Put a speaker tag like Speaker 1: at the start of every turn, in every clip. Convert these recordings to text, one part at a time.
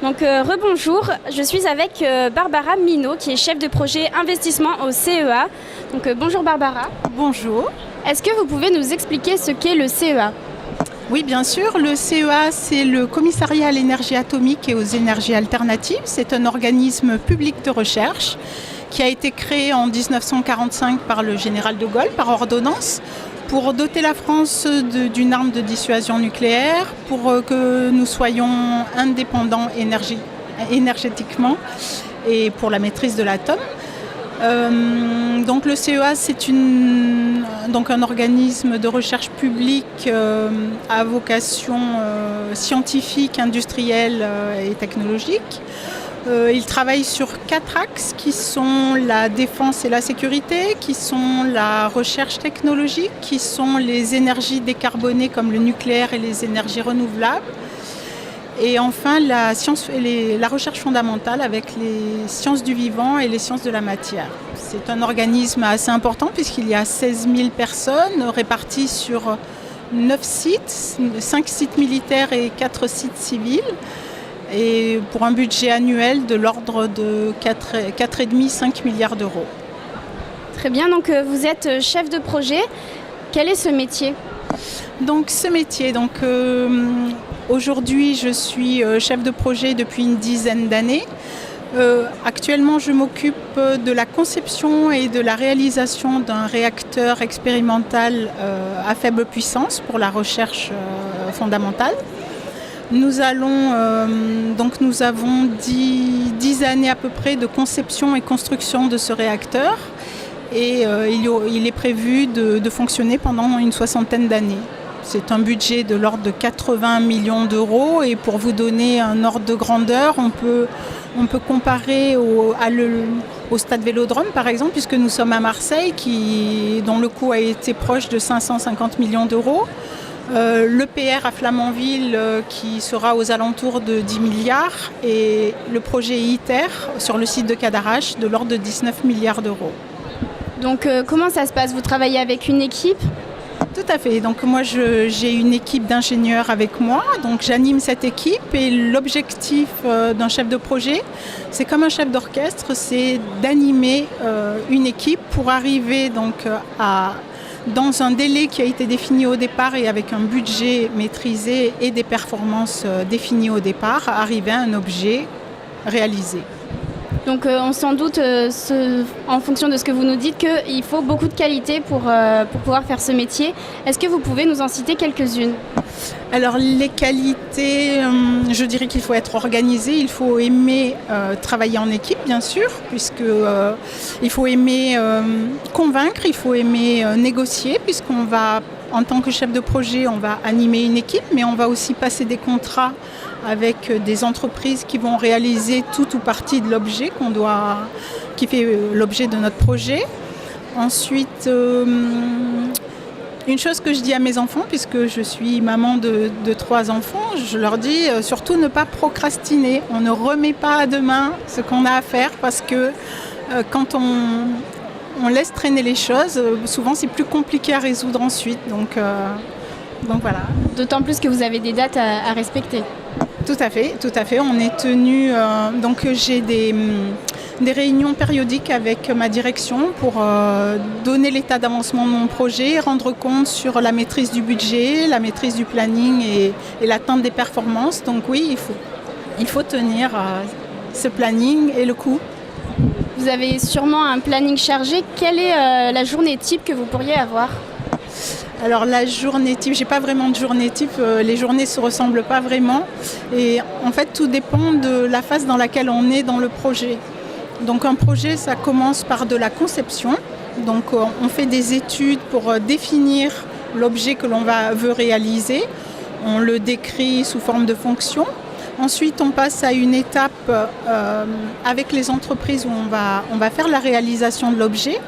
Speaker 1: Rebonjour, je suis avec Barbara Minot qui est chef de projet investissement au CEA. Bonjour Barbara.
Speaker 2: Bonjour.
Speaker 1: Est-ce que vous pouvez nous expliquer ce qu'est le CEA ?
Speaker 2: Oui, bien sûr. Le CEA, c'est le Commissariat à l'énergie atomique et aux énergies alternatives. C'est un organisme public de recherche qui a été créé en 1945 par le général de Gaulle, par ordonnance, pour doter la France d'une arme de dissuasion nucléaire, pour que nous soyons indépendants énergétiquement et pour la maîtrise de l'atome. Donc le CEA, c'est un organisme de recherche publique à vocation scientifique, industrielle et technologique. Il travaille sur 4 axes qui sont la défense et la sécurité, qui sont la recherche technologique, qui sont les énergies décarbonées comme le nucléaire et les énergies renouvelables. Et enfin, la recherche fondamentale avec les sciences du vivant et les sciences de la matière. C'est un organisme assez important puisqu'il y a 16 000 personnes réparties sur 9 sites, 5 sites militaires et 4 sites civils. Et pour un budget annuel de l'ordre de 4,5 milliards d'euros.
Speaker 1: Très bien, vous êtes chef de projet. Quel est ce métier ?
Speaker 2: Donc ce métier, aujourd'hui je suis chef de projet depuis une dizaine d'années. Actuellement je m'occupe de la conception et de la réalisation d'un réacteur expérimental à faible puissance pour la recherche fondamentale. Nous avons 10 années à peu près de conception et construction de ce réacteur et il est prévu de fonctionner pendant une 60aine d'années. C'est un budget de l'ordre de 80 millions d'euros et pour vous donner un ordre de grandeur, on peut comparer au stade Vélodrome par exemple, puisque nous sommes à Marseille dont le coût a été proche de 550 millions d'euros. L'EPR à Flamanville qui sera aux alentours de 10 milliards et le projet ITER sur le site de Cadarache de l'ordre de 19 milliards d'euros.
Speaker 1: Comment ça se passe ? Vous travaillez avec une équipe ?
Speaker 2: Tout à fait. Donc moi j'ai une équipe d'ingénieurs avec moi, donc j'anime cette équipe et l'objectif d'un chef de projet, c'est comme un chef d'orchestre, c'est d'animer une équipe pour arriver dans un délai qui a été défini au départ et avec un budget maîtrisé et des performances définies au départ, arriver à un objet réalisé.
Speaker 1: On s'en doute, en fonction de ce que vous nous dites, qu'il faut beaucoup de qualité pour pouvoir faire ce métier. Est-ce que vous pouvez nous en citer quelques-unes ?
Speaker 2: Alors les qualités, je dirais qu'il faut être organisé, il faut aimer travailler en équipe bien sûr, il faut aimer convaincre, il faut aimer négocier, puisqu'on va, en tant que chef de projet, on va animer une équipe, mais on va aussi passer des contrats avec des entreprises qui vont réaliser tout ou partie de l'objet qui fait l'objet de notre projet. Ensuite, une chose que je dis à mes enfants, puisque je suis maman de 3 enfants, je leur dis surtout ne pas procrastiner. On ne remet pas à demain ce qu'on a à faire parce que quand on laisse traîner les choses, souvent c'est plus compliqué à résoudre ensuite. Donc voilà.
Speaker 1: D'autant plus que vous avez des dates à respecter.
Speaker 2: Tout à fait. On est tenu. J'ai des réunions périodiques avec ma direction pour donner l'état d'avancement de mon projet, rendre compte sur la maîtrise du budget, la maîtrise du planning et l'atteinte des performances. Donc oui, il faut tenir ce planning et le coût.
Speaker 1: Vous avez sûrement un planning chargé. Quelle est la journée type que vous pourriez avoir ?
Speaker 2: Alors la journée type, j'ai pas vraiment de journée type, les journées se ressemblent pas vraiment et en fait tout dépend de la phase dans laquelle on est dans le projet. Donc un projet, ça commence par de la conception, donc on fait des études pour définir l'objet que l'on veut réaliser, on le décrit sous forme de fonction. Ensuite, on passe à une étape avec les entreprises où on va faire la réalisation de l'objet.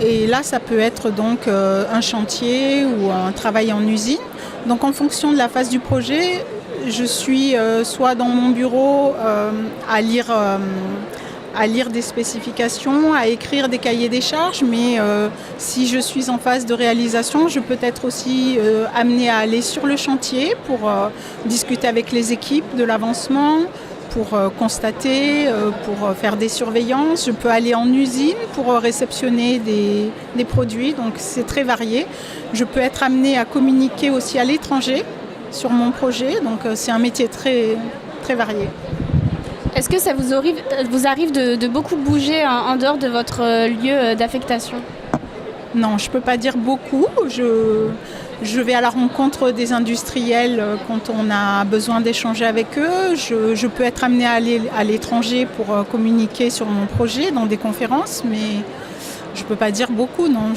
Speaker 2: Et là, ça peut être donc un chantier ou un travail en usine. Donc en fonction de la phase du projet, je suis soit dans mon bureau à lire des spécifications, à écrire des cahiers des charges, mais si je suis en phase de réalisation, je peux être aussi amenée à aller sur le chantier pour discuter avec les équipes de l'avancement, pour constater, pour faire des surveillances. Je peux aller en usine pour réceptionner des produits, donc c'est très varié. Je peux être amenée à communiquer aussi à l'étranger sur mon projet, donc c'est un métier très, très varié.
Speaker 1: Est-ce que ça vous arrive de beaucoup bouger en dehors de votre lieu d'affectation?
Speaker 2: Non, je ne peux pas dire beaucoup. Je vais à la rencontre des industriels quand on a besoin d'échanger avec eux. Je peux être amenée à aller à l'étranger pour communiquer sur mon projet dans des conférences, mais je ne peux pas dire beaucoup, non.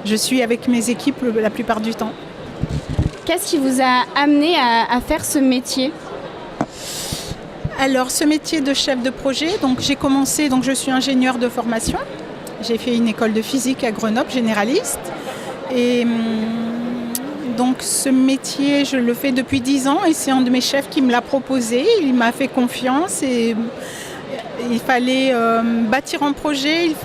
Speaker 2: Je suis avec mes équipes la plupart du temps.
Speaker 1: Qu'est-ce qui vous a amené à faire ce métier?
Speaker 2: Alors, ce métier de chef de projet, donc j'ai commencé, donc je suis ingénieure de formation. J'ai fait une école de physique à Grenoble, généraliste. Et donc ce métier, je le fais depuis 10 ans et c'est un de mes chefs qui me l'a proposé. Il m'a fait confiance et il fallait bâtir un projet, il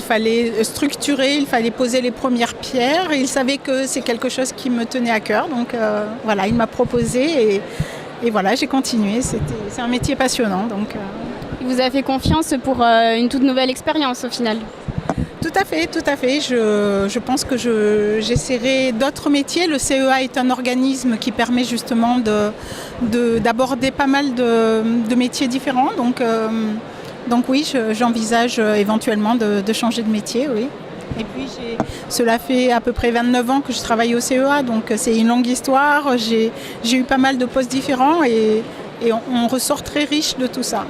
Speaker 2: fallait structurer, il fallait poser les premières pierres. Et il savait que c'est quelque chose qui me tenait à cœur. Donc voilà, il m'a proposé et voilà, j'ai continué. C'est un métier passionnant. Donc,
Speaker 1: Il vous a fait confiance pour une toute nouvelle expérience au final?
Speaker 2: Tout à fait, tout à fait. Je pense que j'essaierai d'autres métiers. Le CEA est un organisme qui permet justement d'aborder pas mal de métiers différents. Donc oui, j'envisage éventuellement de changer de métier, oui. Et puis cela fait à peu près 29 ans que je travaille au CEA, donc c'est une longue histoire. J'ai eu pas mal de postes différents et on ressort très riche de tout ça.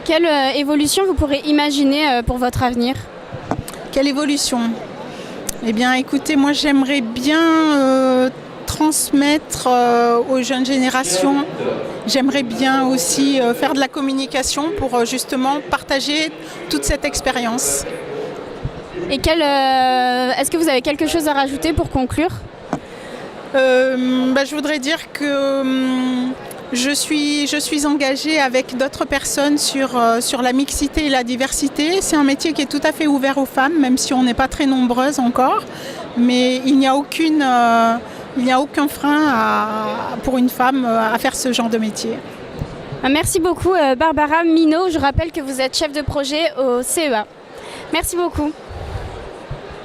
Speaker 1: Quelle évolution vous pourrez imaginer pour votre avenir?
Speaker 2: Quelle évolution? Eh bien, écoutez, moi j'aimerais bien transmettre aux jeunes générations. J'aimerais bien aussi faire de la communication pour justement partager toute cette expérience.
Speaker 1: Et est-ce que vous avez quelque chose à rajouter pour conclure?
Speaker 2: Je voudrais dire que je suis engagée avec d'autres personnes sur la mixité et la diversité. C'est un métier qui est tout à fait ouvert aux femmes, même si on n'est pas très nombreuses encore. Mais il n'y a aucun frein pour une femme à faire ce genre de métier.
Speaker 1: Merci beaucoup Barbara Minot. Je rappelle que vous êtes chef de projet au CEA. Merci beaucoup.